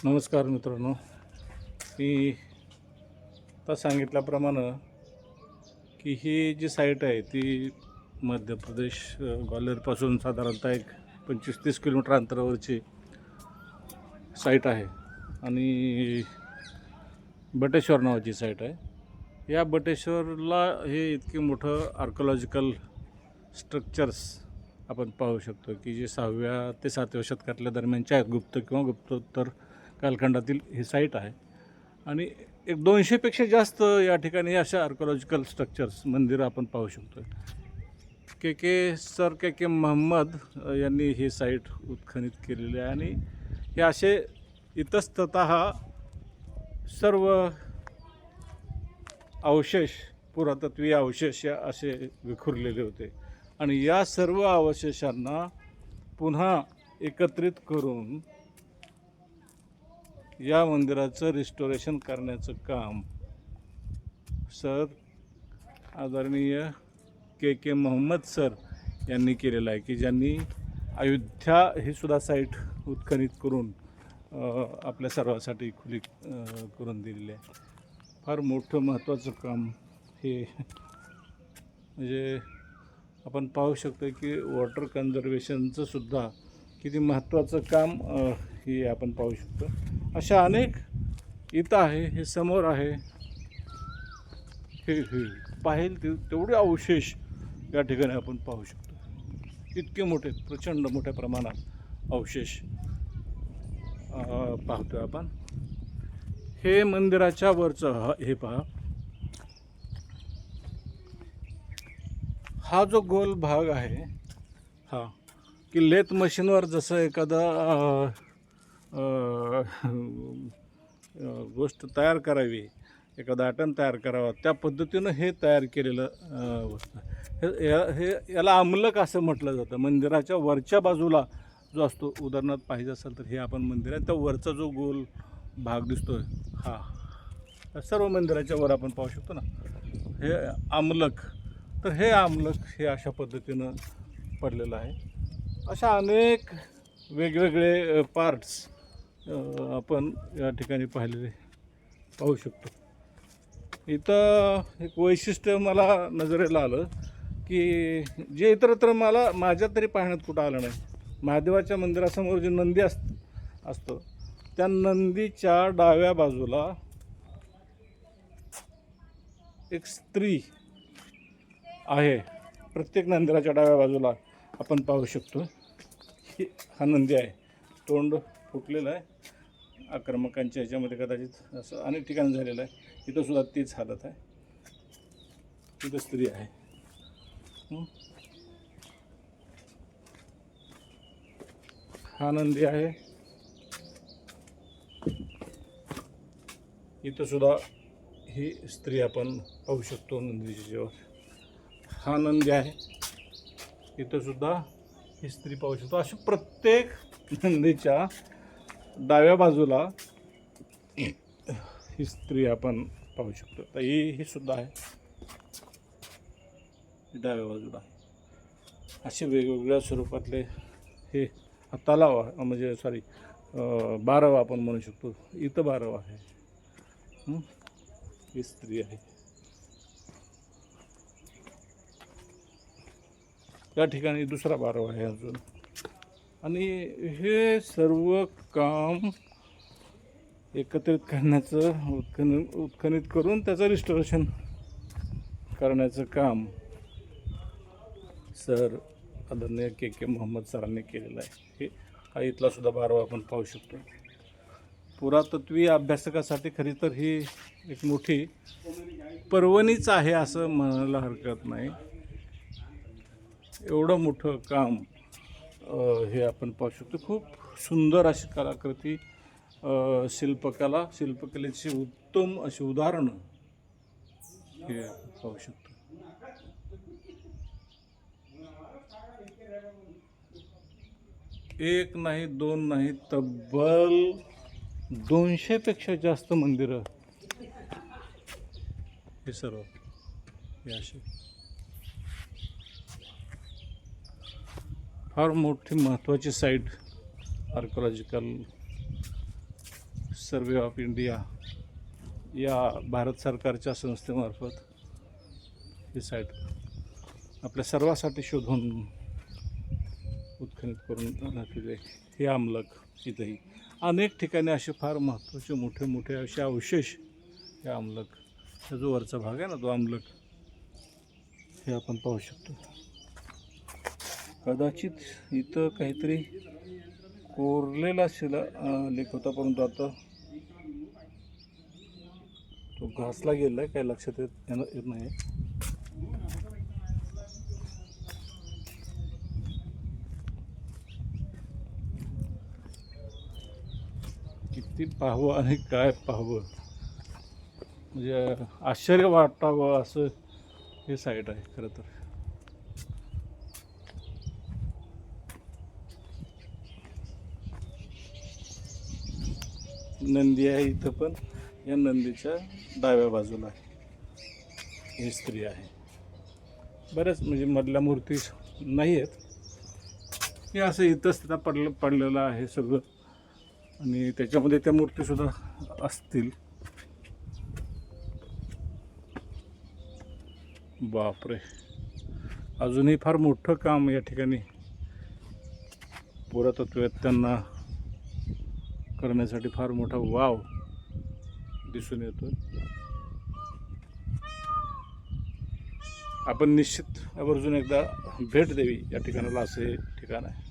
नमस्कार मित्रांनो. मी आता सांगितल्याप्रमाणे की ही जी साईट आहे ती मध्य प्रदेश ग्वाल्हेरपासून साधारणतः एक 25-30 किलोमीटर अंतरावरची साईट आहे आणि बटेश्वर नावाची साईट आहे. या बटेश्वरला हे इतके मोठं आर्कोलॉजिकल स्ट्रक्चर्स आपण पाहू शकतो की जे 6व्या ते 7व्या शतकातल्या दरम्यानचे आहेत. गुप्त किंवा गुप्तोत्तर कालखंडातील ही साईट आहे आणि एक 200पेक्षा जास्त या ठिकाणी अशा आर्कोलॉजिकल स्ट्रक्चर्स मंदिरं आपण पाहू शकतो. के के महम्मद यांनी ही साईट उत्खनित केलेली आहे आणि हे असे इतस्ततः सर्व अवशेष, पुरातत्वीय अवशेष या असे विखुरलेले होते आणि या सर्व अवशेषांना पुन्हा एकत्रित करून या मंदिराचं रिस्टोरेशन करण्याचं काम सर आदरणीय के महम्मद सर यांनी केलेलं आहे की ज्यांनी अयोध्या ही सुद्धा साईट उत्खनित करून आपल्या सर्वांसाठी खुली करून दिलेली आहे. फार मोठं महत्त्वाचं काम हे, म्हणजे आपण पाहू शकतो की वॉटर कन्झर्वेशनचं सुद्धा किती महत्त्वाचं काम हे आपण पाहू शकतो. अशा अनेक इथं आहे, हे समोर आहे, हे पाहिल तेवढे अवशेष या ठिकाणी आपण पाहू शकतो. इतके मोठे, प्रचंड मोठ्या प्रमाणात अवशेष पाहतोय आपण. हे मंदिराच्या वरचं हे पहा, हा जो गोल भाग आहे हा, की लेथ मशीनवर जसं एखादा गोष्ट तयार करावी, एखादा आयटम तयार करावा, त्या पद्धतीनं हे तयार केलेलं वस्तू हे याला अमलक असं म्हटलं जातं. मंदिराच्या वरच्या बाजूला जो असतो, उदाहरणार्थ पाहिजे असेल तर हे आपण मंदिर आहे, त्या वरचा जो गोल भाग दिसतोय हा सर्व मंदिराच्या वर आपण पाहू शकतो ना, हे अमलक. तर हे अमलक हे अशा पद्धतीनं पडलेलं आहे. अशा अनेक वेगवेगळे पार्ट्स आपण या ठिकाणी पाहू शकतो. इथं एक वैशिष्ट्य मला नजरेला आलं की जे इतरत्र माझ्या तरी पाहण्यात कुठं आलं नाही. महादेवाच्या मंदिरासमोर जे नंदी असतो, त्या नंदीच्या डाव्या बाजूला एक स्त्री आहे. प्रत्येक मंदिराच्या डाव्या बाजूला आपण पाहू शकतो. हा नंदी आहे, तोंड फुटलेलं आहे. आक्रमकांच्या ह्याच्यामध्ये कदाचित असं अनेक ठिकाणी झालेलं आहे. इथं सुद्धा तीच हालत आहे. इथं स्त्री आहे. हा नंदी आहे. इथं सुद्धा ही स्त्री आपण पाहू शकतो नंदीच्या जेव्हा. हा नंदी आहे. इथं सुद्धा ही स्त्री पाहू शकतो. अशी प्रत्येक नंदीच्या डाव्या बाजूला ही स्त्री आपण पाहू शकतो. तर ही सुद्धा आहे डाव्या बाजूला. असे वेगवेगळ्या स्वरूपातले हे तलाव, म्हणजे सॉरी बारव आपण म्हणू शकतो. इथं बारव आहे, ही स्त्री आहे. त्या ठिकाणी दुसरा बारव आहे अजून. आणि हे सर्व काम एकत्रित करण्याचं, उत्खनित करून त्याचं रिस्टोरेशन करण्याचं काम सर आदरणीय के महम्मद सरांनी केलेलं आहे. हा इथला सुद्धा बारवा आपण पाहू शकतो. पुरातत्वीय अभ्यासकासाठी खरी तर ही एक मोठी पर्वणीच आहे असं म्हणायला हरकत नाही. एवढं मोठं काम हे आपण पाहू शकतो. खूप सुंदर अशी कलाकृती, शिल्पकलेची उत्तम अशी उदाहरणं हे पाहू शकतो. एक नाही, दोन नाही, तब्बल 200पेक्षा जास्त मंदिरं हे सर्व हे असे फार मोठी महत्त्वाची site archaeological survey of India या भारत सरकारच्या संस्थेमार्फत ही साईट आपल्या सर्वांसाठी शोधून उत्खनन करून दाखवले. हे आमलक इथंही अनेक ठिकाणी असे फार महत्त्वाचे मोठे मोठे असे अवशेष हे आमलक, हा जो वरचा भाग आहे ना तो आमलक, हे आपण पाहू शकतो. कदाचित इथं काहीतरी कोरलेला लेख होता, परंतु आता तो घासला गेला आहे, काही लक्षात येत नाही. किती पाहावं आणि काय पाहावं, म्हणजे आश्चर्य वाटावं असं हे साईट आहे खरं तर. नंदी आहे इथं, पण या नंदीच्या डाव्या बाजूला ही स्त्री आहे. बऱ्याच म्हणजे मधल्या मूर्ती नाही आहेत, हे असं इथंच तिथं पडलेलं आहे सगळं, आणि त्याच्यामध्ये त्या मूर्तीसुद्धा असतील. बापरे, अजूनही फार मोठं काम या ठिकाणी पुरातत्ववेत्त्यांना करण्यासाठी फार मोठा वाव दिसून येतो. आपण निश्चित आवर्जून एकदा भेट द्यावी या ठिकाणाला, असे ठिकाण आहे.